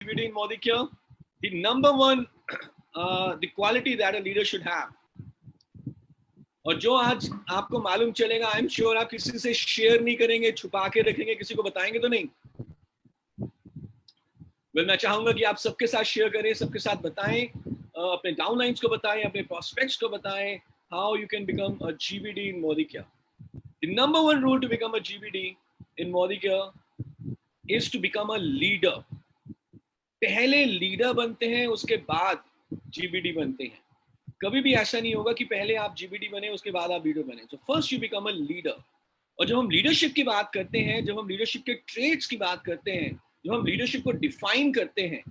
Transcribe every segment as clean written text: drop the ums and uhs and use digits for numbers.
GBD in Modicare, the number one the quality that a leader should have. और जो आज आपको मालूम चलेगा, आई एम श्योर आप किसी से शेयर नहीं करेंगे, छुपा के रखेंगे, किसी को बताएंगे तो नहीं। मैं चाहूंगा कि आप सबके साथ शेयर करें, सबके साथ बताएं, अपने डाउनलाइंस को बताएं, अपने प्रोस्पेक्ट्स को बताएं, how you can become a GBD in Modicare. The number one rule to become a GBD in Modicare is to become a leader. पहले लीडर बनते हैं, उसके बाद GBD बनते हैं। कभी भी ऐसा नहीं होगा कि पहले आप GBD बने उसके बाद आप लीडर बने। So first you become a leader. और जब हम लीडरशिप की बात करते हैं, जब हम लीडरशिप के ट्रेड्स की बात करते हैं, जब हम लीडरशिप को डिफाइन करते हैं,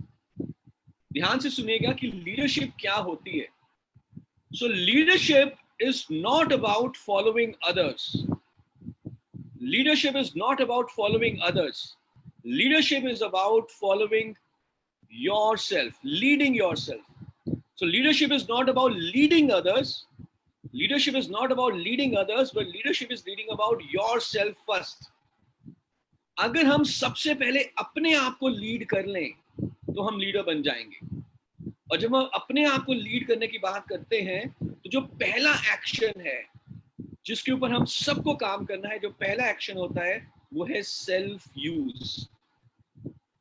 ध्यान से सुनिएगा कि लीडरशिप क्या होती है। So leadership is not about following others. Leadership is not about following others. Leadership is about following yourself, leading yourself. So leadership is not about leading others. Leadership is not about leading others, but leadership is leading about yourself first. अगर हम सबसे पहले अपने आप को lead कर लें तो हम लीडर बन जाएंगे। और जब हम अपने आप को लीड करने की बात करते हैं तो जो पहला एक्शन है जिसके ऊपर हम सबको काम करना है, जो पहला एक्शन होता है वो है self use.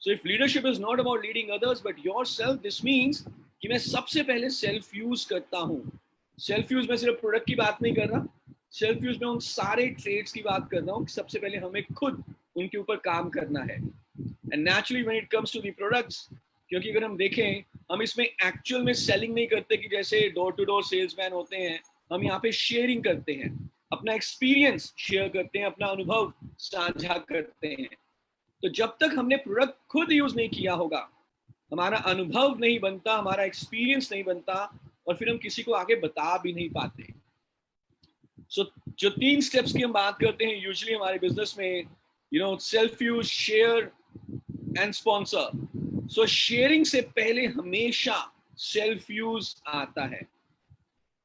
So if leadership is not about leading others but yourself, this means कि मैं सबसे पहले सेल्फ यूज करता हूँ। सेल्फ यूज में सिर्फ प्रोडक्ट की बात नहीं कर रहा, सेल्फ यूज में उन सारे ट्रेड्स की बात कर रहा हूँ कि सबसे पहले हमें खुद उनके ऊपर काम करना है। And naturally when it comes to the products, क्योंकि अगर हम देखें, हम इसमें एक्चुअल में सेलिंग नहीं करते कि जैसे डोर टू डोर सेल्समैन होते हैं, हम यहाँ पे शेयरिंग करते हैं, अपना एक्सपीरियंस शेयर करते हैं, अपना अनुभव साझा करते हैं। तो जब तक हमने प्रोडक्ट खुद यूज नहीं किया होगा, हमारा अनुभव नहीं बनता, हमारा एक्सपीरियंस नहीं बनता, और फिर हम किसी को आगे बता भी नहीं पाते। सो जो 3 स्टेप्स की हम बात करते हैं यूजुअली हमारे बिजनेस में, self use, share and sponsor. So sharing से पहले हमेशा सेल्फ यूज आता है।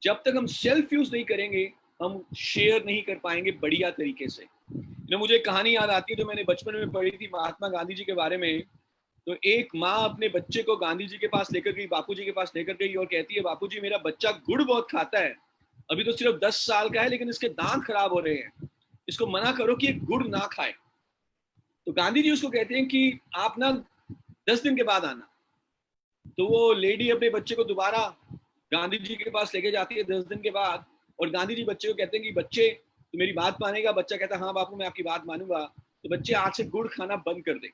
जब तक हम सेल्फ यूज नहीं करेंगे, हम शेयर नहीं कर पाएंगे बढ़िया तरीके से। मुझे एक कहानी याद आती है जो मैंने बचपन में पढ़ी थी महात्मा गांधी जी के बारे में। तो एक माँ अपने बच्चे को गांधी जी के पास लेकर गई, बापू जी के पास लेकर गई, और कहती है, बापू जी मेरा बच्चा गुड़ बहुत खाता है, अभी तो सिर्फ 10 साल का है, लेकिन इसके दांत खराब हो रहे हैं, इसको मना करो कि गुड़ ना खाए। तो गांधी जी उसको कहते हैं कि आप ना 10 दिन के बाद आना। तो वो लेडी अपने बच्चे को दोबारा गांधी जी के पास लेके जाती है 10 दिन के बाद, और गांधी जी बच्चे को कहते हैं कि बच्चे तो मेरी बात मानेगा? बच्चा कहता है हाँ बापू मैं आपकी बात मानूंगा। तो बच्चे आज से गुड़ खाना बंद कर दे।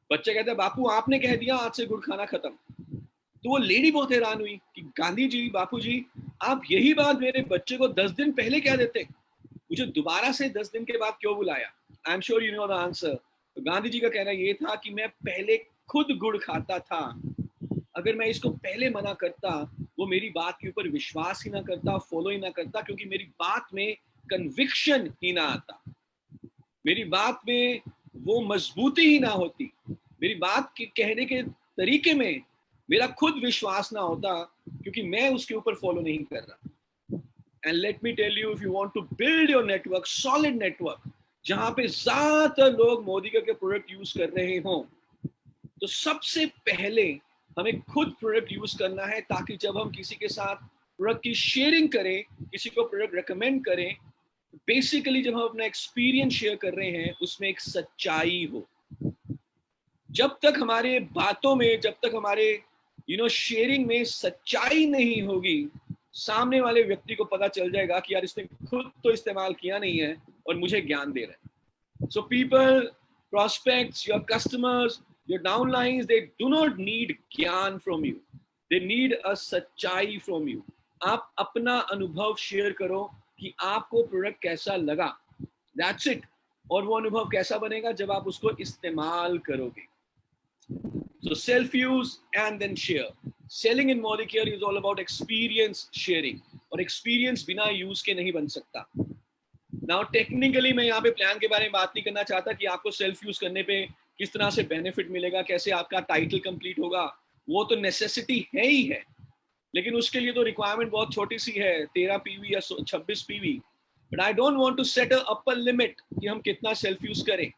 बच्चा कहता है बापू आपने कह दिया आज से गुड़ खाना खत्म। तो वो लेडी बहुत हैरान हुई कि गांधी जी, बापू जी, आप यही बात मेरे बच्चे को 10 दिन पहले कह देते, मुझे दोबारा से 10 दिन के बाद क्यों बुलाया? I am sure you know the answer. तो गांधी जी का कहना ये था कि मैं पहले खुद गुड़ खाता था, अगर मैं इसको पहले मना करता, वो मेरी बात के ऊपर विश्वास ही ना करता, फॉलो ही ना करता, क्योंकि मेरी बात में कन्विक्शन ही ना आता, मेरी बात में वो मजबूती ही ना होती, मेरी बात के कहने के तरीके में मेरा खुद विश्वास ना होता, क्योंकि मैं उसके ऊपर फॉलो नहीं कर रहा। And let me tell you, if you want to build your network, solid network, जहां पे ज्यादातर लोग मोदिका के प्रोडक्ट यूज कर रहे हों, तो सबसे पहले हमें खुद प्रोडक्ट यूज करना है, ताकि जब हम किसी के साथ प्रोडक्ट की शेयरिंग करें, किसी को प्रोडक्ट रेकमेंड करें, बेसिकली जब हम अपना एक्सपीरियंस शेयर कर रहे हैं उसमें एक सच्चाई हो। जब तक हमारे बातों में, जब तक हमारे शेयरिंग में सच्चाई नहीं होगी, सामने वाले व्यक्ति को पता चल जाएगा कि यार इसने खुद तो इस्तेमाल किया नहीं है और मुझे ज्ञान दे रहा है। So people, prospects, your customers, your downlines, they do not need ज्ञान from you, they need a सच्चाई from you। आप अपना अनुभव शेयर करो कि आपको प्रोडक्ट कैसा लगा, दैट्स इट। और वो अनुभव कैसा बनेगा? जब आप उसको इस्तेमाल करोगे। So self use and then share. Selling in Modicare is all about experience sharing, और experience बिना यूज के नहीं बन सकता। Now technically मैं यहाँ पे प्लान के बारे में बात नहीं करना चाहता कि आपको सेल्फ यूज करने पे किस तरह से बेनिफिट मिलेगा, कैसे आपका टाइटल कंप्लीट होगा, वो तो नेसेसिटी है ही है, लेकिन उसके लिए तो रिक्वायरमेंट बहुत छोटी सी है, 13 PV या 26 PV। But I don't want to set a upper limit कि हम कितना सेल्फ यूज करें।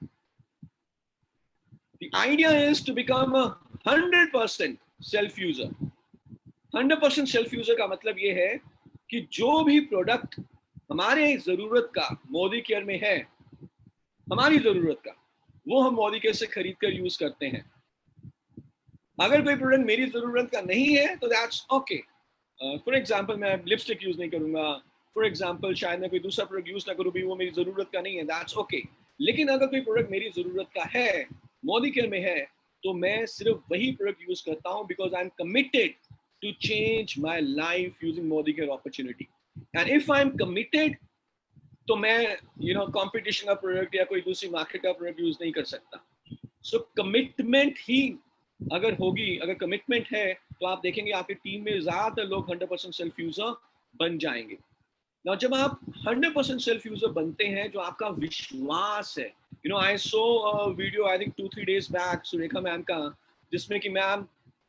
The idea is to become a 100% self user. 100% self user का मतलब ये है कि जो भी प्रोडक्ट हमारे जरूरत का मोदी केयर में है, हमारी जरूरत का, वो हम मोदी केयर से खरीद कर यूज करते हैं। अगर कोई प्रोडक्ट मेरी जरूरत का नहीं है तो दैट्स ओके। फॉर एग्जाम्पल मैं लिपस्टिक यूज नहीं करूंगा, फॉर एग्जाम्पल शायद मैं कोई दूसरा प्रोडक्ट यूज ना करूँ भी, वो मेरी जरूरत का नहीं है, दैट्स ओके। लेकिन अगर कोई प्रोडक्ट मेरी जरूरत का है, मोदी केयर में है, तो मैं सिर्फ वही प्रोडक्ट यूज करता हूँ because I am committed to change my life using Modicare opportunity. And if I am committed तो मैं कंपटीशन का प्रोडक्ट या कोई दूसरी मार्केट का प्रोडक्ट यूज नहीं कर सकता। सो कमिटमेंट ही अगर होगी, अगर कमिटमेंट है, तो आप देखेंगे आपकी टीम में ज्यादातर लोग 100% सेल्फ यूजर बन जाएंगे। ना जब आप 100% सेल्फ यूजर बनते हैं, जो आपका विश्वास है, I saw video I think 2-3 days back Surekha ma'am का, जिसमें कि मैम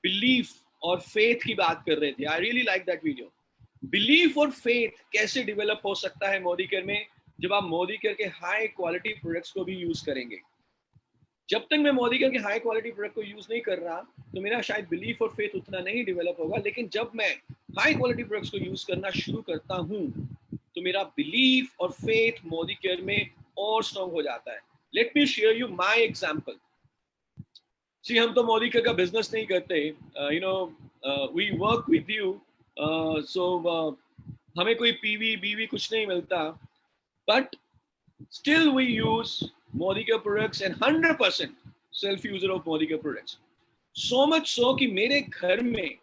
बिलीफ और फेथ की बात कर रहे थे। I really like that video. Belief और फेथ कैसे डेवलप हो सकता है मोदी केयर में, जब आप मोदी केयर के हाई क्वालिटी प्रोडक्ट्स को भी यूज करेंगे। जब तक मैं मोदी केयर के हाई क्वालिटी प्रोडक्ट को यूज नहीं कर रहा, तो मेरा शायद बिलीफ और फेथ उतना नहीं डेवलप होगा। लेकिन जब मैं हाई क्वालिटी प्रोडक्ट्स को यूज करना शुरू करता हूँ, तो मेरा बिलीफ और फेथ मोदी केयर में और स्ट्रॉन्ग हो जाता है। Let me share you my example. See, हम तो मोदी केयर का बिजनेस नहीं करते, we work with you, so हमें कोई पीवी बीवी कुछ नहीं मिलता, but still we use Modicare products and 100% self user of Modicare products. So much so कि मेरे घर में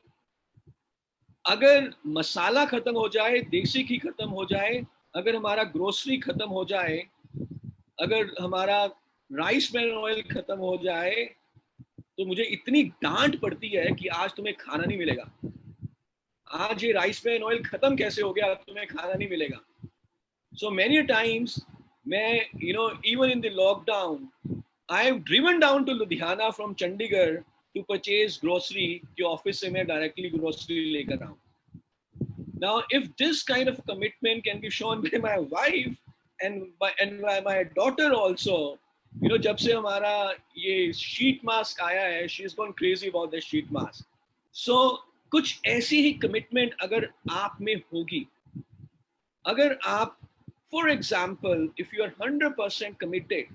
अगर मसाला खत्म हो जाए, देसी घी खत्म हो जाए, अगर हमारा ग्रोसरी खत्म हो जाए, अगर हमारा राइस ब्रैन ऑयल खत्म हो जाए, तो मुझे इतनी डांट पड़ती है कि आज तुम्हें खाना नहीं मिलेगा। आज ये राइस ब्रैन ऑयल खत्म कैसे हो गया, तुम्हें खाना नहीं मिलेगा। सो मेनी टाइम्स मैं, even in the lockdown, I've driven down to Ludhiana from Chandigarh to purchase grocery कि ऑफिस से मैं डायरेक्टली ग्रोसरी लेकर आऊँ। Now, if this kind of commitment can be shown by my wife and by my daughter also, जब से हमारा ये sheet mask आया है, she has gone crazy about the sheet mask. So कुछ ऐसी ही कमिटमेंट अगर आप में होगी, अगर आप, for example, if you are 100% committed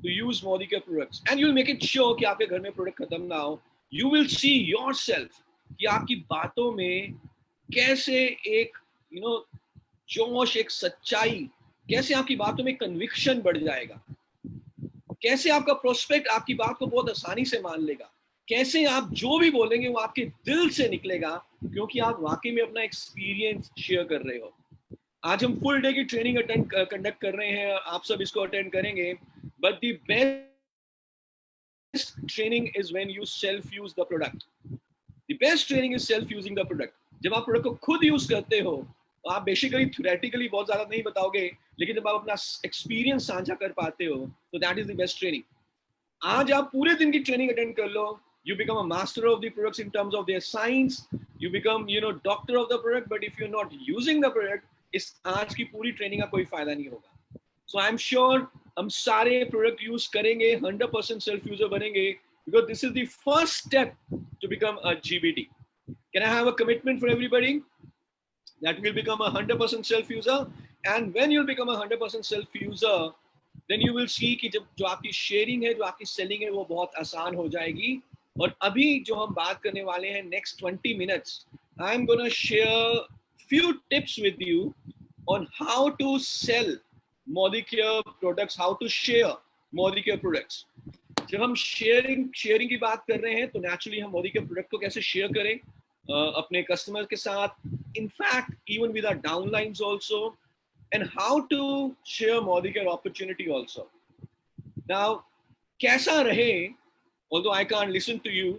to use Modi Care products and you'll make it sure कि आपके घर में प्रोडक्ट खत्म ना हो, you will see yourself कि आपकी बातों में कैसे एक जोश, एक सच्चाई, कैसे आपकी बातों में कन्विक्शन बढ़ जाएगा, कैसे आपका प्रोस्पेक्ट आपकी बात को बहुत आसानी से मान लेगा, कैसे आप जो भी बोलेंगे वो आपके दिल से निकलेगा, क्योंकि आप वाकई में अपना एक्सपीरियंस शेयर कर रहे हो। आज हम फुल डे की ट्रेनिंग कंडक्ट कर रहे हैं, आप सब इसको अटेंड करेंगे, but the best training is when you self use the product. The best training is self using the product. जब आप प्रोडक्ट को खुद यूज करते हो, तो आप बेसिकली थ्योरेटिकली बहुत ज्यादा नहीं बताओगे, लेकिन जब आप अपना एक्सपीरियंस साझा कर पाते हो, तो that is the best training. आज आप पूरे दिन की ट्रेनिंग अटेंड कर लो, you become a master of the products in terms of their science, you become doctor of the product, but if you're not using the product, इस आज की पूरी ट्रेनिंग का कोई फायदा नहीं होगा। सो आई एम श्योर हम सारे प्रोडक्ट यूज करेंगे, 100% सेल्फ यूजर बनेंगे, because this is the first step to become a GBD. Can I have a commitment for everybody that will become a 100% self user? And when you'll become a 100% self user, then you will see कि जब जो आपकी sharing है, जो आपकी selling है, वो बहुत आसान हो जाएगी। और अभी जो हम बात करने वाले हैं next 20 minutes, I am gonna share few tips with you on how to sell Modi Care products, how to share Modi Care products. जब हम शेयरिंग की बात कर रहे हैं, तो नेचुरली हम मोदी के प्रोडक्ट को कैसे शेयर करें अपने कस्टमर के साथ, in fact even with our downlines also, and how to share Modicare opportunity also. Now कैसा रहे, although I can't listen to you,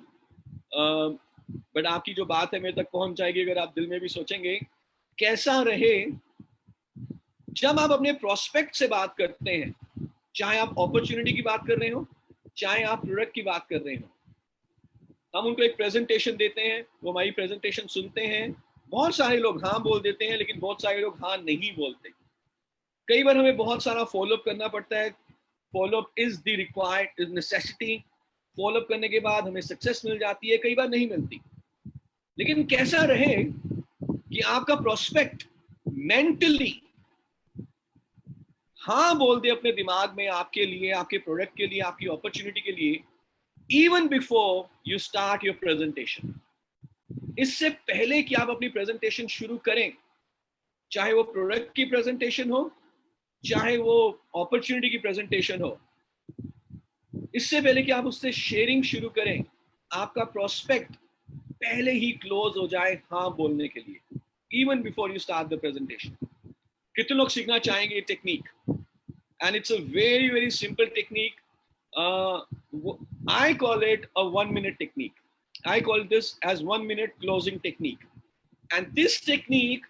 but आपकी जो बात है मेरे तक पहुंच जाएगी अगर आप दिल में भी सोचेंगे। कैसा रहे जब आप अपने प्रोस्पेक्ट से बात करते हैं, चाहे आप अपॉर्चुनिटी की बात कर रहे हो, चाहे आप प्रोडक्ट की बात कर रहे हो, हम उनको एक प्रेजेंटेशन देते हैं, वो हमारी प्रेजेंटेशन सुनते हैं। बहुत सारे लोग हाँ बोल देते हैं, लेकिन बहुत सारे लोग हाँ नहीं बोलते। कई बार हमें बहुत सारा फॉलोअप करना पड़ता है। Follow up is the required, is necessity follow up करने के बाद हमें सक्सेस मिल जाती है, कई बार नहीं मिलती। लेकिन कैसा रहे कि आपका प्रोस्पेक्ट मेंटली हाँ बोल दे अपने दिमाग में आपके लिए, आपके प्रोडक्ट के लिए, आपकी अपॉर्चुनिटी के लिए, even before you start your presentation. इससे पहले कि आप अपनी प्रेजेंटेशन शुरू करें, चाहे वो प्रोडक्ट की प्रेजेंटेशन हो, चाहे वो अपॉर्चुनिटी की प्रेजेंटेशन हो, इससे पहले कि आप उससे शेयरिंग शुरू करें, आपका प्रोस्पेक्ट पहले ही क्लोज हो जाए हाँ बोलने के लिए, even before you start the presentation. कितने लोग सीखना चाहेंगे ये technique? And it's a very very simple technique. I call it a 1 minute technique. I call this as 1 minute closing technique. And this technique,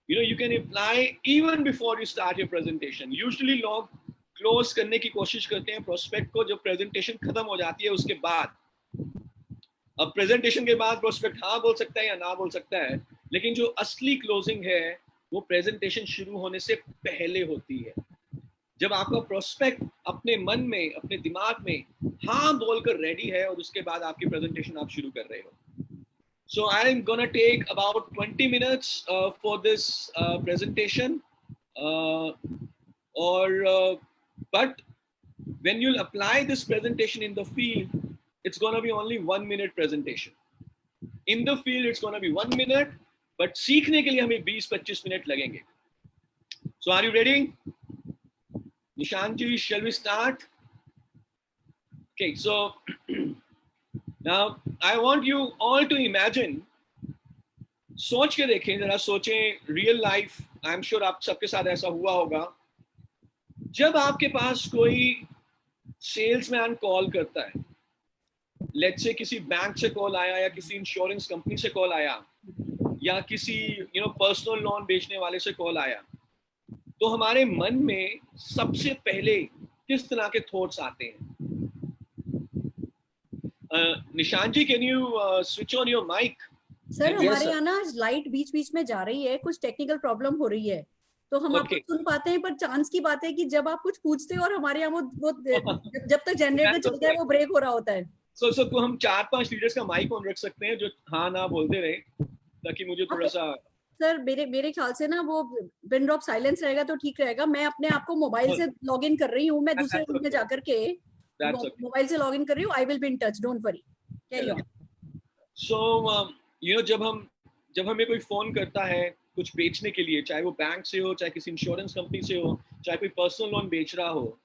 you can apply even before you start your presentation. Usually लोग close करने की कोशिश करते हैं prospect को जब presentation खत्म हो जाती है उसके बाद. अब presentation के बाद prospect हाँ बोल सकता है या ना बोल सकता है, लेकिन जो असली closing है वो presentation शुरू होने से पहले होती है, जब आपका प्रोस्पेक्ट अपने मन में, अपने दिमाग में हाँ बोलकर रेडी है और उसके बाद आपकी प्रेजेंटेशन आप शुरू कर रहे हो. So I'm gonna take about 20 minutes for this presentation, but when you'll apply this presentation in the field, it's gonna be only 1 minute presentation. In the field it's gonna be 1 minute, but सीखने के लिए हमें 20-25 minute लगेंगे. So are you ready? Nishanji, shall we start? Okay, so now I want you all to imagine, सोच के देखें, जरा सोचें, real life, I am sure आप सबके साथ ऐसा हुआ होगा, जब आपके पास कोई सेल्समैन कॉल करता है, लेट्स से किसी बैंक से कॉल आया या किसी इंश्योरेंस कंपनी से कॉल आया या किसी पर्सनल लोन बेचने वाले से कॉल आया, तो हमारे मन में सबसे पहले किस तरह के थॉट्स आते हैं? Nishan ji, can you switch on your mic? Sir, हमारे यहाँ ना लाइट बीच बीच में जा रही है, कुछ टेक्निकल प्रॉब्लम हो रही है, तो हम आपको सुन पाते हैं, पर चांस की बात है कि जब आप कुछ पूछते हो और हमारे यहाँ वो जब तक जनरेटर चलता है वो ब्रेक हो रहा होता है. तो हम 4-5 लीडर्स का माइक ऑन रख सकते हैं जो हाँ ना बोलते रहे, ताकि मुझे थोड़ा सा. सर, मेरे ख्याल से ना वो पिन ड्रॉप साइलेंस रहेगा तो ठीक रहेगा. मैं अपने आप को मोबाइल से लॉग इन कर रही हूँ, मैं दूसरे रूम में जाकर के मोबाइल से लॉग इन कर रही हूँ. I will be in touch, don't worry, carry on. So जब हमें कोई फोन करता है कुछ बेचने के लिए, चाहे वो बैंक से हो, चाहे किसी इंश्योरेंस कंपनी से हो, चाहे कोई पर्सनल लोन बेच रहा हो,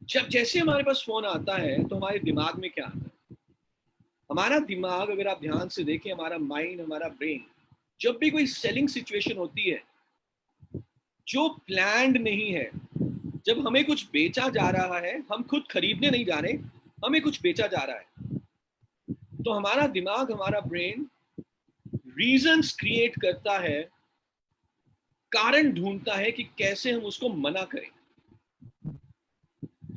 जब जैसे हमारे पास फोन आता है तो हमारे दिमाग में क्या आता है? हमारा दिमाग, अगर आप ध्यान से देखें, हमारा माइंड, हमारा ब्रेन, जब भी कोई सेलिंग सिचुएशन होती है जो प्लान्ड नहीं है, जब हमें कुछ बेचा जा रहा है, हम खुद खरीदने नहीं जा रहे, हमें कुछ बेचा जा रहा है, तो हमारा दिमाग, हमारा ब्रेन रीजंस क्रिएट करता है, कारण ढूंढता है कि कैसे हम उसको मना करें.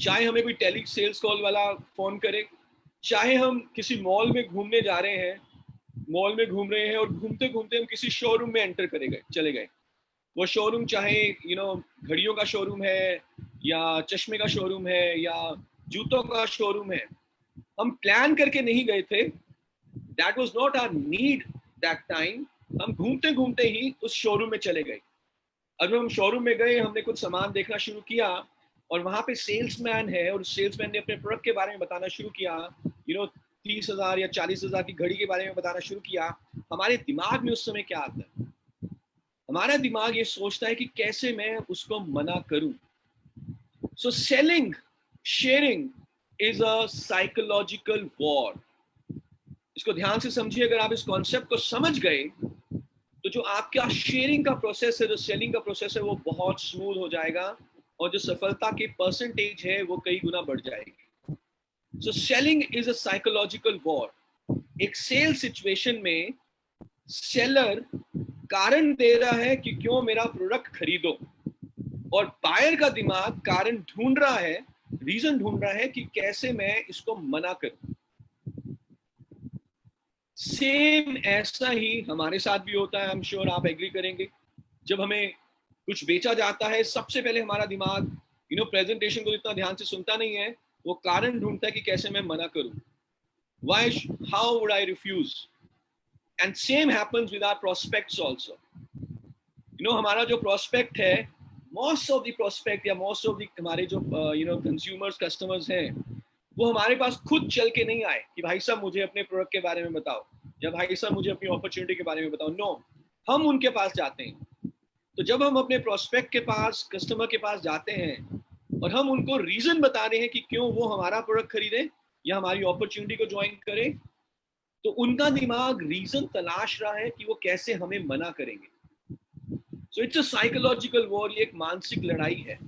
चाहे हमें कोई टेली सेल्स कॉल वाला फोन करे, चाहे हम किसी मॉल में घूमने जा रहे हैं, मॉल में घूम रहे हैं और घूमते घूमते हम किसी शोरूम में एंटर चले गए. वो शोरूम चाहे घड़ियों का शोरूम है या चश्मे का शोरूम है या जूतों का शोरूम है. हम प्लान करके नहीं गए थे, that was not our need that time. हम घूमते घूमते ही उस शोरूम में चले गए. अब हम शोरूम में गए, हमने कुछ सामान देखना शुरू किया और वहां पे सेल्समैन है और सेल्समैन ने अपने प्रोडक्ट के बारे में बताना शुरू किया, 30,000 या 40,000 की घड़ी के बारे में बताना शुरू किया. हमारे दिमाग में उस समय क्या आता है? हमारा दिमाग ये सोचता है कि कैसे मैं उसको मना करूं. So selling, sharing is a psychological war. इसको ध्यान से समझिए. अगर आप इस कॉन्सेप्ट को समझ गए तो जो आपका शेयरिंग का प्रोसेस है, जो सेलिंग का प्रोसेस है, वो बहुत स्मूथ हो जाएगा और जो सफलता की परसेंटेज है वो कई गुना बढ़ जाएगी. So selling is a psychological war. एक सेल सिचुएशन में सेलर कारण दे रहा है कि क्यों मेरा प्रोडक्ट खरीदो, और बायर का दिमाग कारण ढूंढ रहा है, रीजन ढूंढ रहा है कि कैसे मैं इसको मना करूं. सेम ऐसा ही हमारे साथ भी होता है. आई एम श्योर आप एग्री करेंगे. जब हमें कुछ बेचा जाता है, सबसे पहले हमारा दिमाग प्रेजेंटेशन को इतना ध्यान से सुनता नहीं है, वो कारण ढूंढता है कि कैसे मैं मना करूं. Why? How would I refuse? And same happens with our prospects also. हमारा जो prospect है, most of the prospect या most of the हमारे जो consumers, customers हैं, वो हमारे पास खुद चल के नहीं आए कि भाई साहब मुझे अपने प्रोडक्ट के बारे में बताओ या भाई साहब मुझे अपनी अपॉर्चुनिटी के बारे में बताओ. नो, हम उनके पास जाते हैं. तो जब हम अपने प्रोस्पेक्ट के पास, कस्टमर के पास जाते हैं और हम उनको रीजन बता रहे हैं कि क्यों वो हमारा प्रोडक्ट खरीदे या हमारी अपॉर्चुनिटी को ज्वाइन करे, तो उनका दिमाग रीजन तलाश रहा है कि वो कैसे हमें मना करेंगे. So it's a psychological war, ये एक मानसिक लड़ाई है.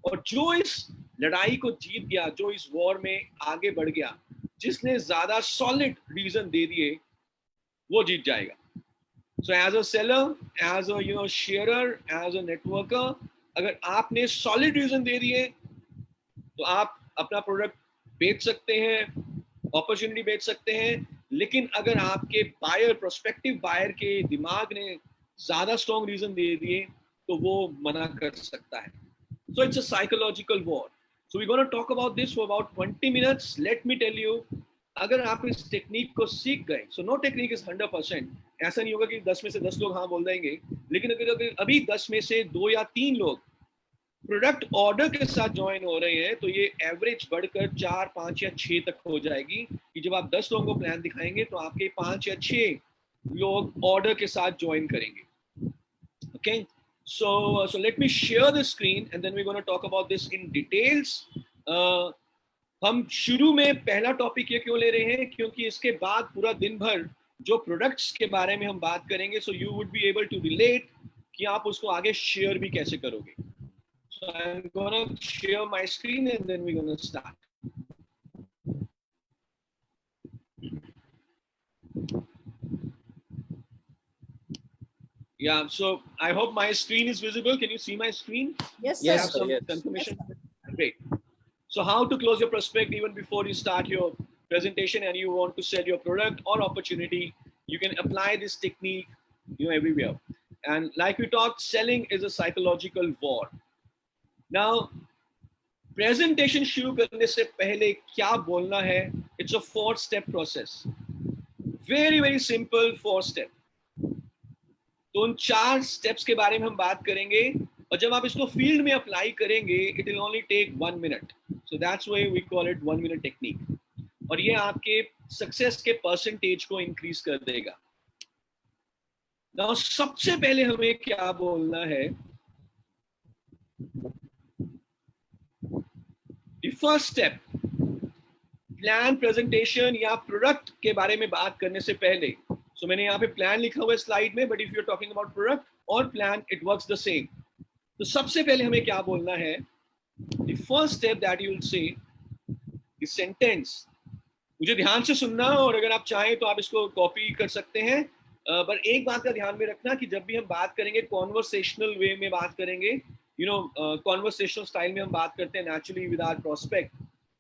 और जो इस लड़ाई को जीत गया, जो इस वॉर में आगे बढ़ गया, जिसने ज्यादा सॉलिड रीजन दे दिए, वो जीत जाएगा. So as a seller, as a sharer, as a networker, अगर आपने solid reason दे दिए तो आप अपना प्रोडक्ट बेच सकते हैं, अपॉर्चुनिटी बेच सकते हैं. लेकिन अगर आपके बायर, प्रोस्पेक्टिव बायर के दिमाग ने ज्यादा स्ट्रॉन्ग रीजन दे दिए तो वो मना कर सकता है. So it's a psychological war. So we're going to talk about this for about 20 minutes. Let me tell you, अगर आप इस टेक्निक को सीख गए, सो नो टेक्निक इज 100%. ऐसा नहीं होगा कि 10 में से 10 लोग हाँ बोल देंगे, लेकिन अगर अभी 10 में से 2 या 3 लोग प्रोडक्ट ऑर्डर के साथ ज्वाइन हो रहे हैं तो ये एवरेज बढ़कर 4, 5 या 6 तक हो जाएगी कि जब आप 10 लोगों को प्लान दिखाएंगे तो आपके 5 या 6 लोग ऑर्डर के साथ ज्वाइन करेंगे. Okay, so let me share the screen and then we're going to talk about this in details. हम शुरू में पहला टॉपिक ये क्यों ले रहे हैं, क्योंकि इसके बाद पूरा दिन भर जो प्रोडक्ट्स के बारे में हम बात करेंगे, so you would be able to relate कि आप उसको आगे शेयर भी कैसे करोगे. So I am gonna share my screen and then we gonna start. Yeah, so I hope my screen is visible. Can you see my screen? Yes, sir. I have some confirmation. Yes, great. So how to close your prospect even before you start your presentation and you want to sell your product or opportunity, you can apply this technique everywhere. And like we talked, selling is a psychological war. Now, presentation शुरू करने से पहले क्या बोलना है, it's a 4-step process. Very, very simple 4 step. तो उन 4 steps के बारे में हम बात करेंगे और जब आप इसको फील्ड में अप्लाई करेंगे, it will only take 1 minute. So that's why we call it 1 minute technique. और ये आपके सक्सेस के परसेंटेज को इंक्रीज कर देगा. नाउ सबसे पहले हमें क्या बोलना है, the first step, plan presentation या प्रोडक्ट के बारे में बात करने से पहले. So मैंने यहाँ पे प्लान लिखा हुआ है स्लाइड में, but if you are talking about product और plan, it works the same. तो सबसे पहले हमें क्या बोलना है, the first step that you will say, the sentence. मुझे ध्यान से सुनना और अगर आप चाहें तो आप इसको कॉपी कर सकते हैं. पर एक बात का ध्यान में रखना कि जब भी हम बात करेंगे कॉन्वर्सेशनल वे में बात करेंगे, कॉन्वर्सेशनल स्टाइल में हम बात करते हैं नेचुरली विद आवर प्रोस्पेक्ट.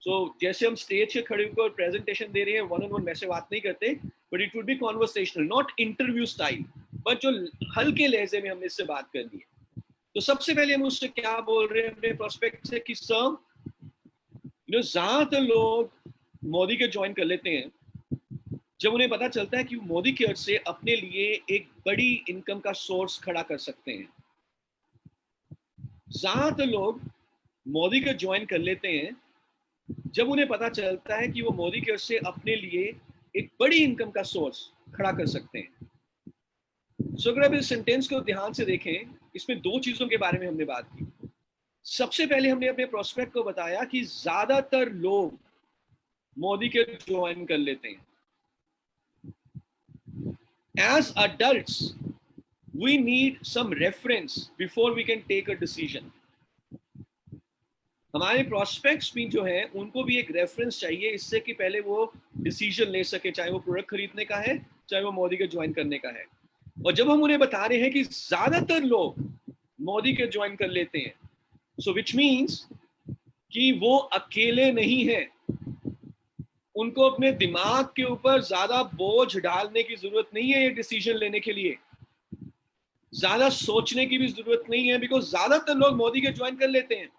सो जैसे हम स्टेज पे खड़े होकर प्रेजेंटेशन दे रहे हैं, वन ऑन वन वैसे बात नहीं करते, but it would be conversational, not interview style, but जो हल्के लहजे में हमने इससे बात करनी है. तो सबसे पहले हम उससे क्या बोल रहे हैं अपने प्रोस्पेक्ट से कि सर, ज्यादातर लोग मोदी के ज्वाइन कर लेते हैं जब उन्हें पता चलता है कि मोदी केयर से अपने लिए एक बड़ी इनकम का सोर्स खड़ा कर सकते हैं. ज्यादातर लोग मोदी के ज्वाइन कर लेते हैं जब उन्हें पता चलता है कि वो मोदी केयर से अपने लिए एक बड़ी इनकम का सोर्स खड़ा कर सकते हैं. सो अगर आप इस सेंटेंस को ध्यान से देखें, इसमें 2 चीजों के बारे में हमने बात की. सबसे पहले हमने अपने प्रोस्पेक्ट को बताया कि ज्यादातर लोग मोदी केयर ज्वाइन कर लेते हैं. As adults, we need some reference before we can take a decision. हमारे प्रोस्पेक्ट्स भी जो है उनको भी एक रेफरेंस चाहिए इससे कि पहले वो डिसीजन ले सके, चाहे वो प्रोडक्ट खरीदने का है, चाहे वो मोदी के ज्वाइन करने का है. और जब हम उन्हें बता रहे हैं कि ज्यादातर लोग मोदी के ज्वाइन कर लेते हैं, सो विच मीन्स कि वो अकेले नहीं है. उनको अपने दिमाग के ऊपर ज्यादा बोझ डालने की जरूरत नहीं है ये डिसीजन लेने के लिए, ज्यादा सोचने की भी जरूरत नहीं है, बिकॉज ज्यादातर लोग मोदी के ज्वाइन कर लेते हैं.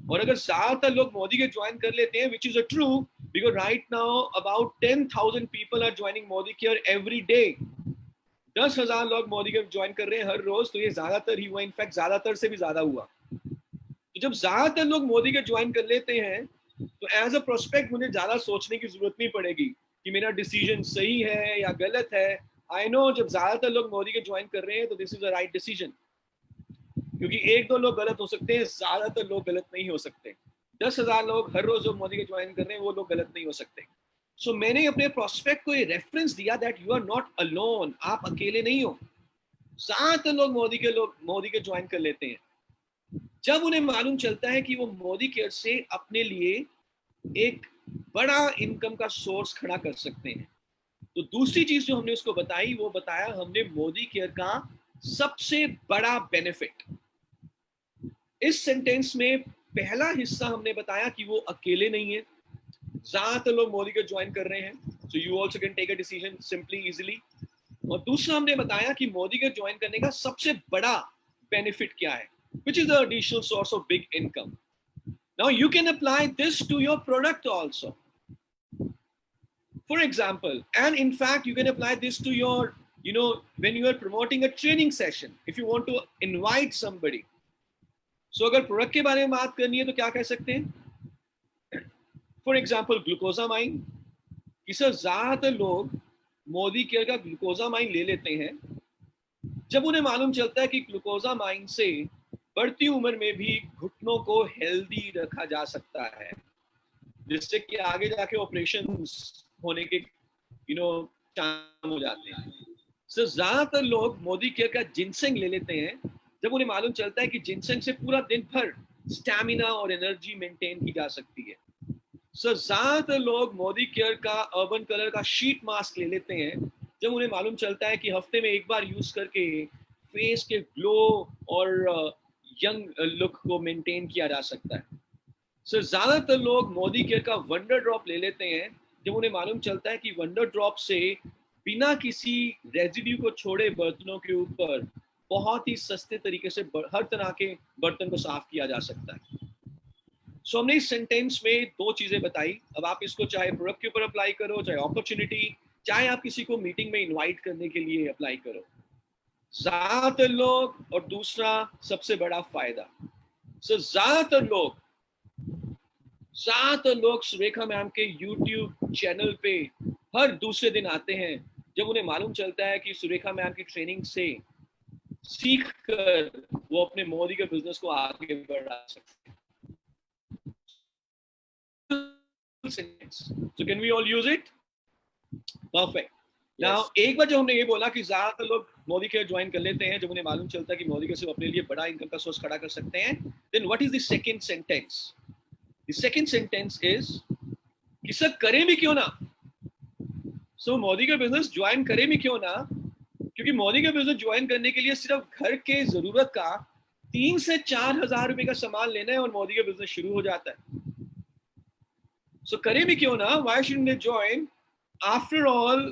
और अगर ज्यादातर लोग मोदी के ज्वाइन कर लेते हैं, which is a true, because right now about 10,000 people are joining Modicare every day. 10,000 लोग मोदी के ज्वाइन कर रहे हैं हर रोज, तो ये ज्यादातर ही हुआ, इनफैक्ट ज्यादातर से भी ज्यादा हुआ। तो जब ज्यादातर लोग मोदी के ज्वाइन कर लेते हैं, तो एज अ प्रोस्पेक्ट मुझे ज्यादा सोचने की जरूरत नहीं पड़ेगी कि मेरा डिसीजन सही है या गलत है। आई नो जब ज्यादातर लोग मोदी के ज्वाइन कर रहे हैं तो this is a right decision, क्योंकि एक दो लोग गलत हो सकते हैं, ज्यादातर लोग गलत नहीं हो सकते। 10,000 लोग हर रोज जो मोदी के ज्वाइन कर रहे हैं वो लोग गलत नहीं हो सकते। सो मैंने अपने प्रोस्पेक्ट को ये रेफरेंस दिया that you are not alone, आप अकेले नहीं हो। ज्यादातर लोग मोदी के ज्वाइन कर लेते हैं जब उन्हें मालूम चलता है कि वो मोदी केयर से अपने लिए एक बड़ा इनकम का सोर्स खड़ा कर सकते हैं। तो दूसरी चीज जो हमने उसको बताई, वो बताया हमने मोदी केयर का सबसे बड़ा बेनिफिट। इस सेंटेंस में पहला हिस्सा हमने बताया कि वो अकेले नहीं है, ज्यादातर लोग मोदी केयर ज्वाइन कर रहे हैं, so you also can take a decision simply easily. और दूसरा हमने बताया कि मोदी केयर ज्वाइन करने का सबसे बड़ा बेनिफिट क्या है, which is the additional source of big income. Now you can apply this to your product also. For example, and in fact you can apply this to your, when you are promoting a training session, if you want to invite somebody. So अगर product के बारे में बात करनी है तो क्या कह सकते हैं? फॉर एग्जाम्पल ग्लूकोजामाइन, कि सर ज्यादातर लोग मोदी केयर का ग्लूकोजामाइन ले लेते हैं जब उन्हें मालूम चलता है कि ग्लूकोजामाइन से बढ़ती उम्र में भी घुटनों को हेल्दी रखा जा सकता है, जिससे कि आगे जाके ऑपरेशन होने के चांस हो जाते हैं। सो ज्यादातर लोग मोदी केयर का जिनसेंग ले लेते हैं जब उन्हें मालूम चलता है कि जिनसेंग से पूरा दिन भर स्टैमिना और एनर्जी मेंटेन की जा सकती है। सो ज्यादातर लोग मोदी केयर का अर्बन कलर का शीट मास्क ले लेते हैं जब उन्हें मालूम चलता है कि हफ्ते में एक बार यूज करके फेस के ग्लो और यंग लुक को मेंटेन किया जा सकता है। सो ज्यादातर लोग मोदी केयर का वंडर ड्रॉप ले लेते हैं जब उन्हें मालूम चलता है कि वंडर ड्रॉप से बिना किसी रेजिड्यू को छोड़े बर्तनों के ऊपर बहुत ही सस्ते तरीके से हर तरह के बर्तन को साफ किया जा सकता है। सो हमने इस सेंटेंस में दो चीजें बताई। अब आप इसको चाहे प्रोडक्ट के ऊपर अप्लाई करो, चाहे अपॉर्चुनिटी, चाहे आप किसी को मीटिंग में इनवाइट करने के लिए अप्लाई करो। ज्यादातर लोग और दूसरा सबसे बड़ा फायदा, सो ज्यादातर लोग सुरेखा मैम के YouTube चैनल पे हर दूसरे दिन आते हैं जब उन्हें मालूम चलता है कि सुरेखा मैम की ट्रेनिंग से सीख कर वो अपने मोदी के बिजनेस को आगे बढ़ा सकते हैं। So can we all use it? Perfect. Now एक बार जब हमने ये बोला कि ज्यादातर लोग मोदी केयर ज्वाइन कर लेते हैं जब उन्हें मालूम चलता है कि मोदी केयर से अपने लिए बड़ा इनकम का सोर्स खड़ा कर सकते हैं, then what is the second sentence? The second sentence is कि सर करें भी क्यों ना, सो मोदी का बिजनेस ज्वाइन करें भी क्यों ना, क्योंकि मोदी का बिजनेस ज्वाइन करने के लिए सिर्फ घर के जरूरत का 3 से 4 हजार रुपए का सामान लेना है और मोदी का बिजनेस शुरू हो जाता है। सो करें भी क्यों ना, why shouldn't they join? After all,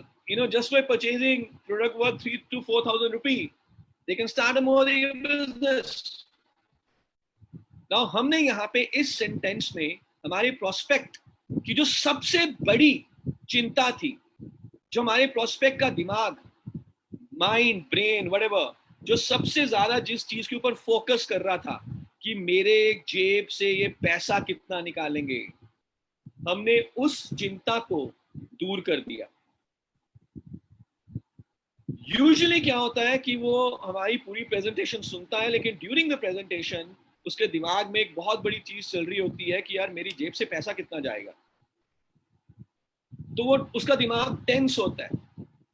just by purchasing product worth 3,000 to 4,000 rupees, they can start a Modi business. Now हमने यहाँ पे इस सेंटेंस में हमारे प्रोस्पेक्ट की जो सबसे बड़ी चिंता थी, जो हमारे प्रोस्पेक्ट का दिमाग, माइंड, ब्रेन, व्हाटएवर, जो सबसे ज्यादा जिस चीज के ऊपर फोकस कर रहा था कि मेरे जेब से ये पैसा कितना निकालेंगे, हमने उस चिंता को दूर कर दिया। यूजुअली क्या होता है कि वो हमारी पूरी प्रेजेंटेशन सुनता है, लेकिन ड्यूरिंग द प्रेजेंटेशन उसके दिमाग में एक बहुत बड़ी चीज चल रही होती है कि यार मेरी जेब से पैसा कितना जाएगा। तो वो उसका दिमाग टेंस होता है।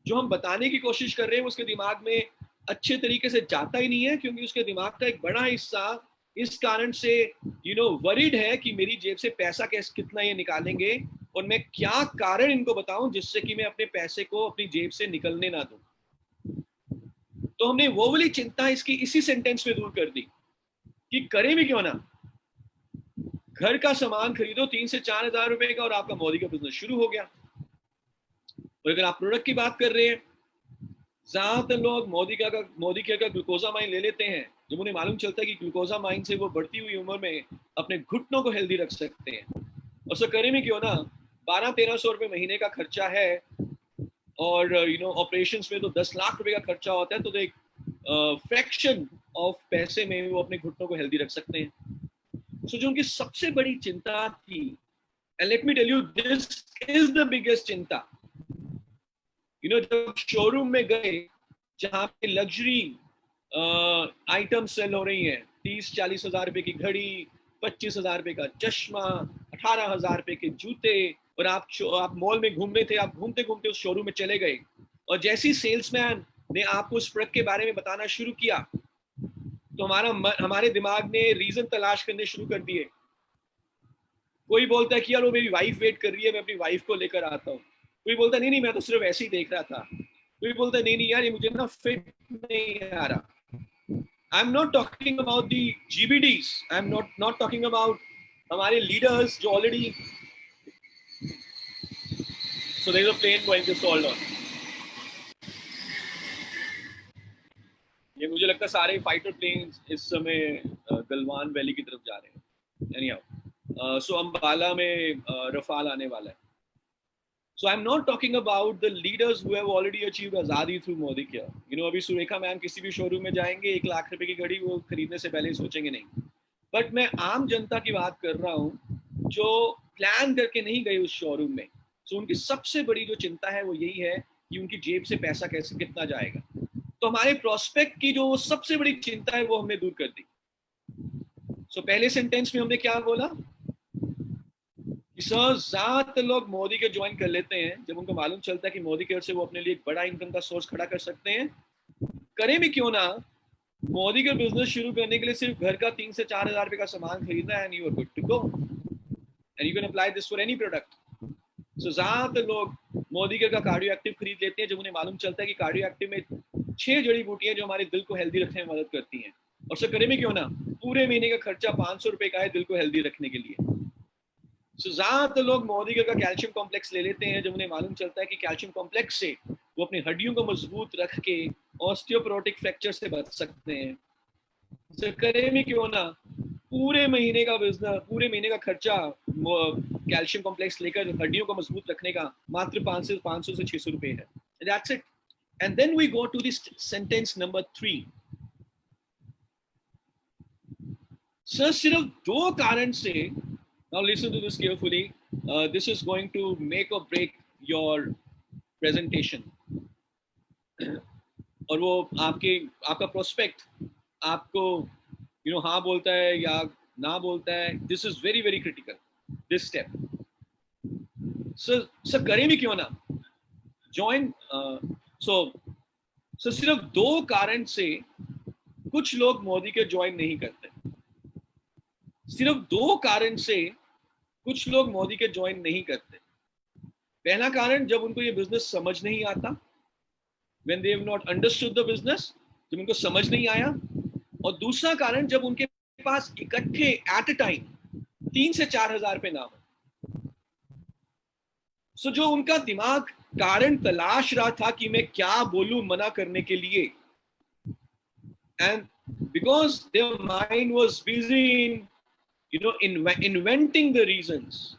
जो हम बताने की कोशिश कर रहे हैं उसके दिमाग में अच्छे तरीके से जाता ही नहीं है, क्योंकि उसके दिमाग का एक बड़ा हिस्सा इस कारण से वरीड है कि मेरी जेब से पैसा कैसे कितना ये निकालेंगे और मैं क्या कारण इनको बताऊं जिससे कि मैं अपने पैसे को अपनी जेब से निकलने ना दूं। तो हमने वो वाली चिंता इसकी इसी सेंटेंस में दूर कर दी कि करें भी क्यों ना, घर का सामान खरीदो 3 से 4 हजार रुपए का और आपका मोदी का बिजनेस शुरू हो गया। और अगर आप प्रोडक्ट की बात कर रहे हैं, ज्यादातर लोग मोदी केयर का ग्लूकोजामाइन ले लेते हैं जब उन्हें मालूम चलता है कि ग्लूकोजामाइन से वो बढ़ती हुई उम्र में अपने घुटनों को हेल्दी रख सकते हैं। और सो करें भी क्यों ना, 1200-1300 रुपए महीने का खर्चा है, और ऑपरेशन में तो 10 लाख रुपए का खर्चा होता है, तो एक फ्रैक्शन ऑफ पैसे में वो अपने घुटनों को हेल्दी रख सकते हैं। सो जो उनकी सबसे बड़ी चिंता थी, and let me tell you this is the biggest चिंता, जब शोरूम में गए जहां पे लग्जरी आइटम सेल हो रही हैं, 30-40 हजार रुपए की घड़ी, 25 हजार रुपए का चश्मा, 18 हजार रुपए के जूते, और आप मॉल में घूम रहे थे, आप घूमते घूमते उस शोरूम में चले गए, और जैसी सेल्समैन ने आपको उस प्रोडक्ट के बारे में बताना शुरू किया, तो हमारे दिमाग ने रीजन तलाश करने शुरू कर दिए। कोई बोलता है कि यार वो मेरी वाइफ वेट कर रही है, मैं अपनी वाइफ को लेकर आता हूँ। कोई बोलता नहीं मैं तो सिर्फ ऐसे ही देख रहा था। कोई बोलता नहीं यार ये मुझे ना फिट नहीं आ रहा। I am not talking about the GBDs, I am not talking about हमारे लीडर्स जो already, so there is a plan going to solve on. ये मुझे लगता है सारे फाइटर प्लेन्स इस समय गलवान वैली की तरफ जा रहे हैं। एनीहाउ, सो अंबाला में रफाल आने वाला है। So I'm not talking about the leaders who have already achieved आजादी through मोदी केयर। अभी सुरेखा मैम किसी भी शोरूम में जाएंगे, 1 लाख रुपए की घड़ी वो खरीदने से पहले सोचेंगे नहीं। बट मैं आम जनता की बात कर रहा हूँ जो प्लान करके नहीं गए उस शोरूम में। सो उनकी सबसे बड़ी जो चिंता है वो यही है कि उनकी जेब से पैसा कितना जाएगा। तो हमारे प्रोस्पेक्ट की जो सबसे बड़ी चिंता है वो हमने दूर कर दी। सो पहले सेंटेंस में हमने क्या बोला कि सर ज्यादातर लोग मोदी के ज्वाइन कर लेते हैं जब उनको मालूम चलता है कि मोदी केयर से वो अपने लिए एक बड़ा इनकम का सोर्स खड़ा कर सकते हैं। करें भी क्यों ना, मोदी के बिजनेस शुरू करने के लिए सिर्फ घर का 3 से 4 हजार रुपए का सामान खरीदना है, and you are good to go, and you can apply this for any product. So ज्यादातर लोग मोदी केयर का कार्डियो एक्टिव खरीद लेते हैं जब उन्हें मालूम चलता है कि कार्डियो एक्टिव में 6 जड़ी बूटियां जो हमारे दिल को हेल्दी रखने में मदद करती हैं। और सर करें भी क्यों ना, पूरे महीने का खर्चा 500 रुपए का है दिल को हेल्दी रखने के लिए। So, ज्यादातर लोग मोदी का कैल्शियम कॉम्प्लेक्स ले लेते हैं जब उन्हें मालूम चलता है कि कैल्शियम कॉम्प्लेक्स से वो अपनी हड्डियों को मजबूत रख के ऑस्टियोपोरोटिक फ्रैक्चर से बच सकते हैं। so, करें भी क्यों ना, पूरे महीने का बिजनेस, पूरे महीने का खर्चा कैल्शियम कॉम्प्लेक्स लेकर हड्डियों को मजबूत रखने का मात्र 500 से 600 रुपए है। That's it. And then we go to this sentence number 3. Sir सिर्फ 2 कारण से, now listen to this carefully, this is going to make or break your presentation. और वो आपका प्रोस्पेक्ट आपको हाँ बोलता है या ना बोलता है, this is very very critical, this step. Sir करें भी क्यों ना ज्वाइन। सो सिर्फ 2 कारण से कुछ लोग मोदी के ज्वाइन नहीं करते। सिर्फ 2 कारण से कुछ लोग मोदी के ज्वाइन नहीं करते। पहला कारण, जब उनको ये बिजनेस समझ नहीं आता, when they have not understood the business, जब उनको समझ नहीं आया। और दूसरा कारण, जब उनके पास इकट्ठे एट अ टाइम 3 से 4 हजार रुपए ना हो। सो जो उनका दिमाग कारण तलाश रहा था कि मैं क्या बोलूं मना करने के लिए, and because their mind was busy in inventing the reasons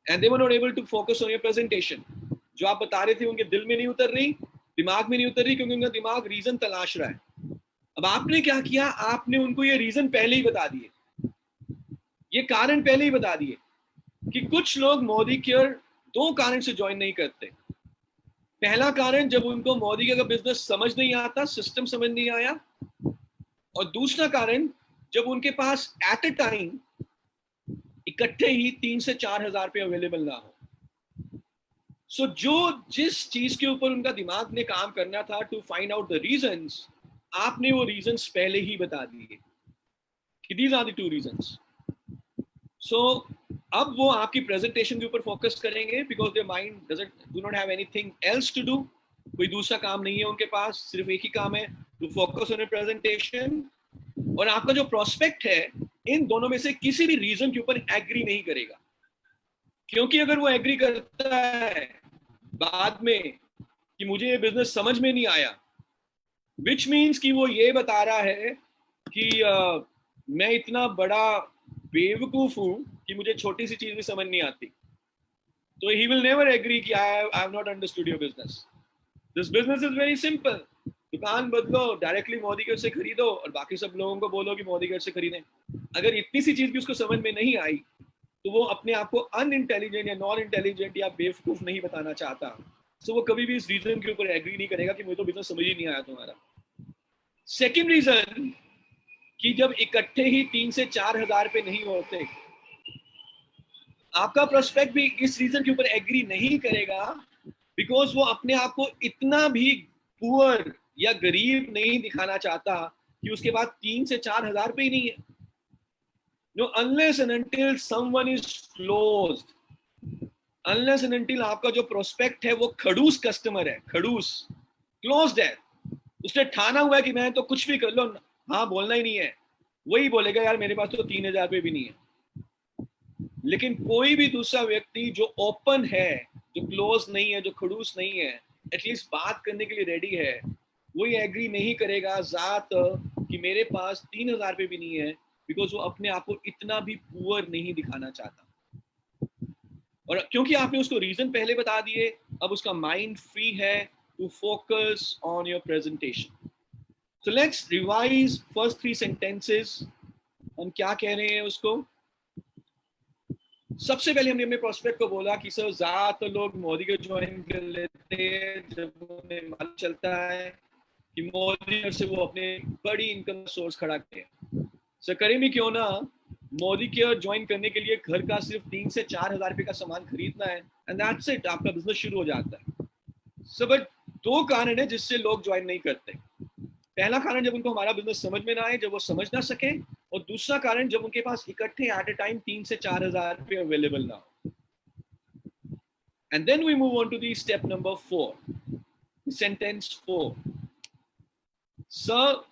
and they were not able to focus on your presentation। जो आप बता रहे थे उनके दिल में नहीं उतर रही, दिमाग में नहीं उतर रही, क्योंकि उनका दिमाग रीजन तलाश रहा है। अब आपने क्या किया, आपने उनको ये रीजन पहले ही बता दिए, ये कारण पहले ही बता दिए कि कुछ लोग मोदी केयर 2 कारण से ज्वाइन नहीं करते। पहला कारण, जब उनको मोदी केयर का बिजनेस समझ नहीं आता, सिस्टम समझ नहीं आया। और दूसरा कारण, जब उनके पास एट अ टाइम इकट्ठे ही 3 से 4 हजार रुपए अवेलेबल ना हो। सो जिस चीज के ऊपर उनका दिमाग ने काम करना था, to find out the reasons, आपने वो रीजंस पहले ही बता दिए कि दीज आर द 2 रीजंस। सो अब वो आपकी प्रेजेंटेशन के ऊपर फोकस करेंगे, because their mind do not have anything else to do. कोई दूसरा काम नहीं है उनके पास, सिर्फ एक ही काम है, to focus on a presentation. और आपका जो प्रोस्पेक्ट है, इन दोनों में से किसी भी रीजन के ऊपर एग्री नहीं करेगा, क्योंकि अगर वो एग्री करता है बाद में कि मुझे ये बिजनेस समझ में नहीं आया, विच मीन्स कि वो ये बता रहा है कि मैं इतना बड़ा बेवकूफ हूं कि मुझे छोटी सी चीज भी समझ नहीं आती। तो ही विल नेवर एग्री कि I have not understood your business. This business is very simple. दुकान बदलो, डायरेक्टली मोदी गेट से खरीदो और बाकी सब लोगों को बोलो कि मोदी गेट से खरीदें। अगर इतनी सी चीज भी उसको समझ में नहीं आई तो वो अपने आप को अनइंटेलिजेंट या नॉन इंटेलिजेंट या बेवकूफ नहीं बताना चाहता। सो वो कभी भी इस रीजन के ऊपर एग्री नहीं करेगा कि मुझे तो बिजनेस समझ ही नहीं आया तुम्हारा। सेकेंड रीजन कि जब इकट्ठे ही 3 से 4 हजार पे नहीं होते, आपका प्रोस्पेक्ट भी इस रीजन के ऊपर एग्री नहीं करेगा बिकॉज वो अपने आप को इतना भी पुअर या गरीब नहीं दिखाना चाहता कि उसके बाद 3 से 4 हजार पे ही नहीं है। No, unless and until someone is closed, unless and until आपका जो प्रोस्पेक्ट है वो खड़ूस कस्टमर है, खड़ूस क्लोज्ड है, उसने ठाना हुआ है कि मैं तो कुछ भी कर लो, हाँ बोलना ही नहीं है, वही बोलेगा यार मेरे पास तो 3,000 रुपये भी नहीं है। लेकिन कोई भी दूसरा व्यक्ति जो ओपन है, जो क्लोज नहीं है, जो खड़ूस नहीं है, एटलीस्ट बात करने के लिए रेडी है, वो ये एग्री नहीं करेगा जात कि मेरे पास 3,000 रुपये भी नहीं है, बिकॉज वो अपने आप को इतना भी पुअर नहीं दिखाना चाहता। और क्योंकि आपने उसको रीजन पहले बता दिए, अब उसका माइंड फ्री है to focus on your presentation. So let's revise first 3 sentences. हम क्या कह रहे हैं उसको? सबसे पहले हमने अपने प्रोस्पेक्ट को बोला कि सर ज्यादातर लोग मोदी को ज्वाइन कर लेते हैं जब उन्हें मालूम चलता है कि मोदी से वो अपने बड़ी इनकम सोर्स खड़ा करें। सर करें भी क्यों ना, मोदी केयर ज्वाइन करने के लिए घर का सिर्फ 3 से 4 हजार रुपए का सामान खरीदना है एंड दैट्स इट, आपका बिजनेस शुरू हो जाता है। सर बट 2 कारण है जिससे लोग ज्वाइन नहीं करते। पहला कारण जब उनको हमारा बिजनेस समझ में ना आए, जब वो समझ ना सके, और दूसरा कारण जब उनके पास इकट्ठे एट ए टाइम 3 से 4 हजार रुपए अवेलेबल ना हो। And then we move on to the step number 4, sentence 4। Sir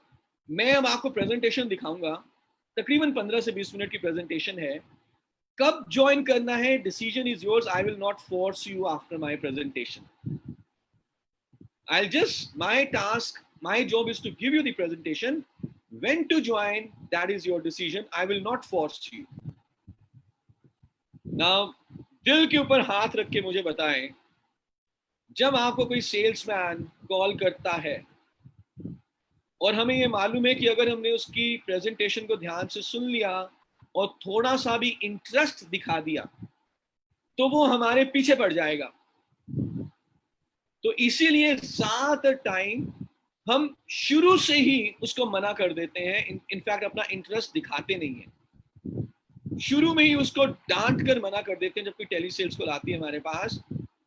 मैं अब आपको प्रेजेंटेशन दिखाऊंगा, तकरीबन 15 से 20 मिनट की प्रेजेंटेशन है। कब ज्वाइन करना है, decision is yours, I will not force you after my presentation. I just, my task, my job is to give you the presentation. When to join, that is your decision, I will not force you. Now दिल के ऊपर हाथ रख के मुझे बताएं, जब आपको कोई सेल्समैन कॉल करता है और हमें ये मालूम है कि अगर हमने उसकी प्रेजेंटेशन को ध्यान से सुन लिया और थोड़ा सा भी इंटरेस्ट दिखा दिया तो वो हमारे पीछे पड़ जाएगा, तो इसीलिए ज्यादातर टाइम हम शुरू से ही उसको मना कर देते हैं, इनफैक्ट अपना इंटरेस्ट दिखाते नहीं है, शुरू में ही उसको डांट कर मना कर देते हैं। जब कोई टेली सेल्स कॉल आती है हमारे पास,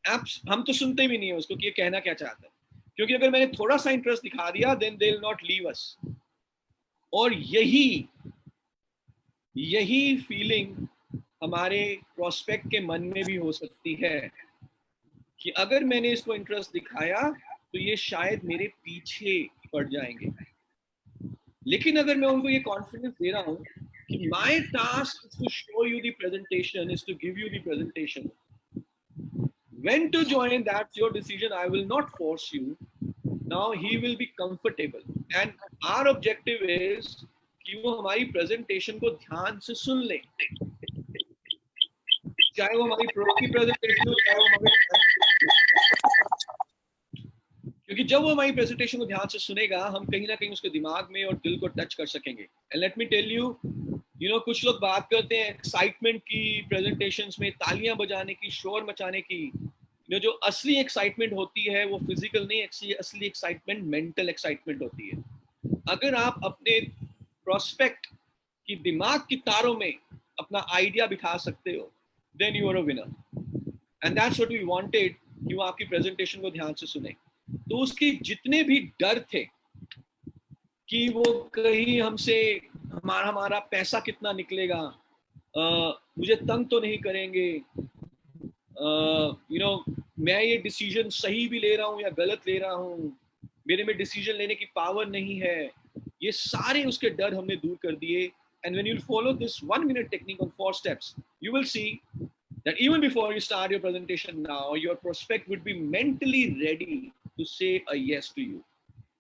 एप्स हम तो सुनते भी नहीं है उसको कि ये कहना क्या चाहता है, क्योंकि अगर मैंने थोड़ा सा इंटरेस्ट दिखा दिया then they will not leave us. और यही फीलिंग हमारे प्रोस्पेक्ट के मन में भी हो सकती है कि अगर मैंने इसको इंटरेस्ट दिखाया तो ये शायद मेरे पीछे पड़ जाएंगे। लेकिन अगर मैं उनको ये कॉन्फिडेंस दे रहा हूं कि my task is to show you the presentation, is to give you the presentation, when to join, that's your decision, I will not force you, now he will be comfortable and our objective is कि वो हमारी presentation को ध्यान से सुन ले, चाहे वो हमारी प्रोडक्ट की प्रेजेंटेशन हो, चाहे वो हमारी, क्योंकि जब वो हमारी प्रेजेंटेशन को ध्यान से सुनेगा हम कहीं ना कहीं उसके दिमाग में और दिल को टच कर सकेंगे। And let me tell you, कुछ लोग बात करते हैं एक्साइटमेंट की, प्रेजेंटेशंस में तालियां बजाने की, शोर मचाने की। जो असली एक्साइटमेंट होती है वो फिजिकल नहीं, असली एक्साइटमेंट मेंटल एक्साइटमेंट होती है। अगर आप अपने प्रोस्पेक्ट की दिमाग की तारों में अपना आइडिया बिठा सकते हो, then you are a winner, and that's what we wanted, कि वो आपकी प्रेजेंटेशन को ध्यान से सुने। तो उसके जितने भी डर थे कि वो कहीं हमसे हमारा पैसा कितना निकलेगा, मुझे तंग तो नहीं करेंगे, मैं ये डिसीजन सही भी ले रहा हूँ या गलत ले रहा हूँ, मेरे में डिसीजन लेने की पावर नहीं है, ये सारे उसके डर हमने दूर कर दिए। And when you follow this 1 minute technique on 4 steps, you will see that even before you start your presentation now, your prospect would be mentally ready to say a yes to you.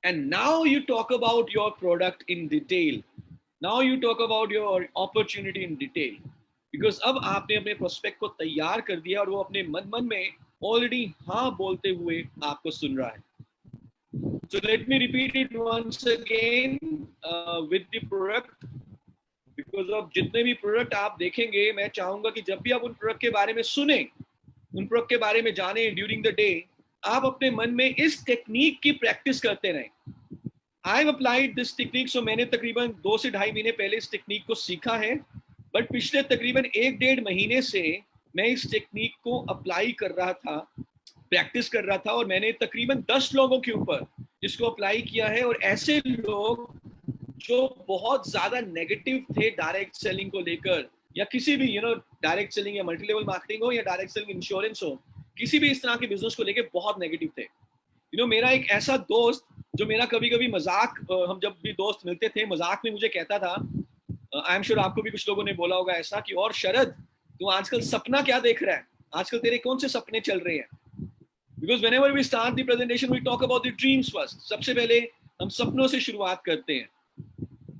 And now you talk about your product in detail. Now you talk about your opportunity in detail. Because अब आपने अपने prospect को तैयार कर दिया और वो अपने मन में ऑलरेडी हाँ बोलते हुए आपको सुन रहा है. So let me repeat it once again with the product. Because अब जितने भी प्रोडक्ट आप देखेंगे, मैं चाहूंगा कि जब भी आप उन प्रोडक्ट के बारे में सुने, उन प्रोडक्ट के बारे में जाने ड्यूरिंग द डे, आप अपने मन में इस टेक्निक की प्रैक्टिस करते रहें. I have applied this technique. So मैंने तकरीबन 2 से 2.5 महीने पहले इस टेक्निक को सीखा है, बट पिछले तकरीबन 1-1.5 महीने से मैं इस टेक्निक को अप्लाई कर रहा था, प्रैक्टिस कर रहा था, और मैंने तकरीबन 10 लोगों के ऊपर इसको अप्लाई किया है. और ऐसे लोग जो बहुत ज्यादा नेगेटिव थे डायरेक्ट सेलिंग को लेकर, या किसी भी डायरेक्ट सेलिंग या मल्टी लेवल मार्केटिंग हो या डायरेक्ट सेलिंग इंश्योरेंस हो, किसी भी इस तरह के बिजनेस को लेकर बहुत नेगेटिव थे. मेरा एक ऐसा दोस्त जो मेरा कभी कभी मजाक, हम जब भी दोस्त मिलते थे मजाक में मुझे कहता था, आई एम श्योर आपको भी कुछ लोगों ने बोला होगा ऐसा, कि और शरद तू आजकल सपना क्या देख रहा है, आजकल तेरे कौन से सपने चल रहे हैं. Because whenever we start the presentation we talk about the dreams first. सबसे पहले हम सपनों से शुरुआत करते हैं.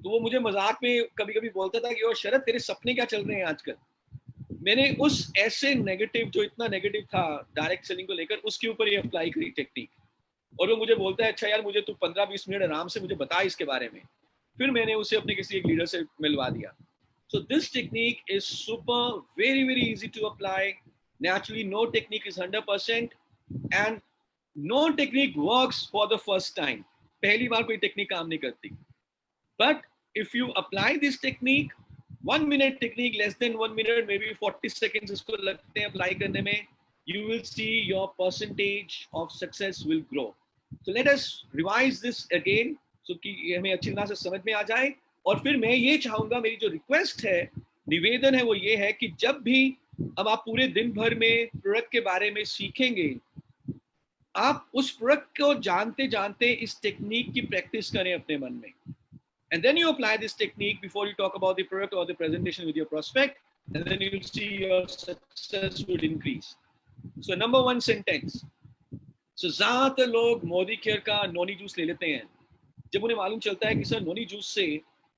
तो वो मुझे मजाक में कभी कभी बोलता था कि और शरद तेरे सपने क्या चल रहे हैं आजकल. मैंने उस ऐसे नेगेटिव, जो इतना नेगेटिव था डायरेक्ट सेलिंग को लेकर, उसके ऊपर ये अप्लाई करी टेक्निक. और वो मुझे बोलता है अच्छा यार मुझे तू 15-20 मिनट आराम से मुझे बता इसके बारे में. फिर मैंने उसे अपने किसी एक लीडर से मिलवा दिया. So this technique is super, very very easy to apply. Naturally, no technique is 100%, and no technique works for the first time. पहली बार कोई टेक्निक काम नहीं करती. But if you apply this technique, 1 minute technique, less than 1 minute, maybe 40 seconds इसको लगते हैं apply करने में, you will see your percentage of success will grow. So let us revise this again, so कि हमें अच्छी तरह से समझ में आ जाए. और फिर मैं ये चाहूंगा, मेरी जो रिक्वेस्ट है, निवेदन है, वो ये है कि जब भी अब आप पूरे दिन भर में प्रोडक्ट के बारे में सीखेंगे, आप उस प्रोडक्ट को जानते जानते इस टेक्निक की प्रैक्टिस करें अपने मन में. And then you apply this technique before you talk about the product or the presentation with your prospect, and then you'll see your success will increase. So number 1 sentence. So ज्यादातर लोग Modicare का noni juice ले लेते हैं जब उन्हें मालूम चलता है कि सर नोनी जूस से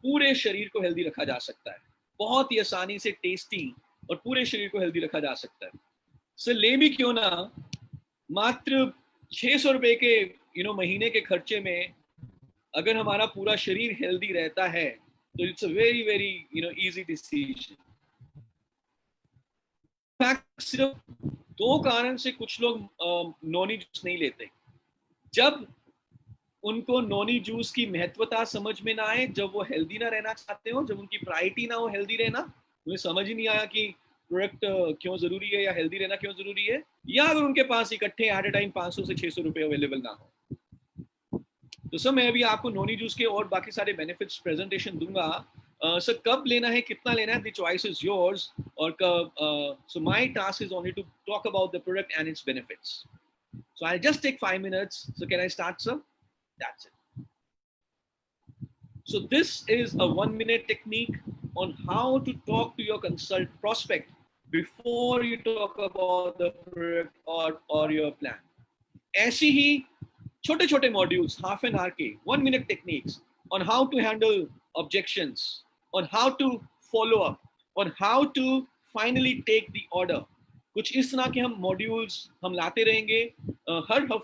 पूरे शरीर को हेल्दी रखा जा सकता है, बहुत ही आसानी से टेस्टी, और पूरे शरीर को हेल्दी रखा जा सकता है. सर ले भी क्यों ना, मात्र 600 रुपए के महीने के खर्चे में अगर हमारा पूरा शरीर हेल्दी रहता है तो it's a very very easy decision. सिर्फ 2 कारण से कुछ लोग नोनी जूस नहीं लेते. जब उनको नोनी जूस की महत्वता समझ में ना आए, जब वो हेल्दी ना रहना चाहते हो, जब उनकी प्रायोरिटी ना हो हेल्दी रहना, उन्हें समझ ही नहीं आया कि प्रोडक्ट क्यों जरूरी है या हेल्दी रहना क्यों जरूरी है, या अगर उनके पास इकट्ठे एट ए टाइम 500 से 600 रुपए अवेलेबल ना हो. तो सर मैं अभी आपको नोनी जूस के और बाकी सारे बेनिफिट्स प्रेजेंटेशन दूंगा. सर कब लेना है, कितना लेना है, द चॉइस इज योर्स. और so my task is only to talk about the product and its benefits. So I just take 5 minutes. So can I start sir? That's it. So this is a 1 minute technique on how to talk to your prospect before you talk about the product or your plan. ऐसी ही छोटे छोटे modules, half an hour के 1 minute techniques on how to handle objections, on how to follow up, on how to finally take the order. कुछ इस तरह के हम modules हम लाते रहेंगे. हर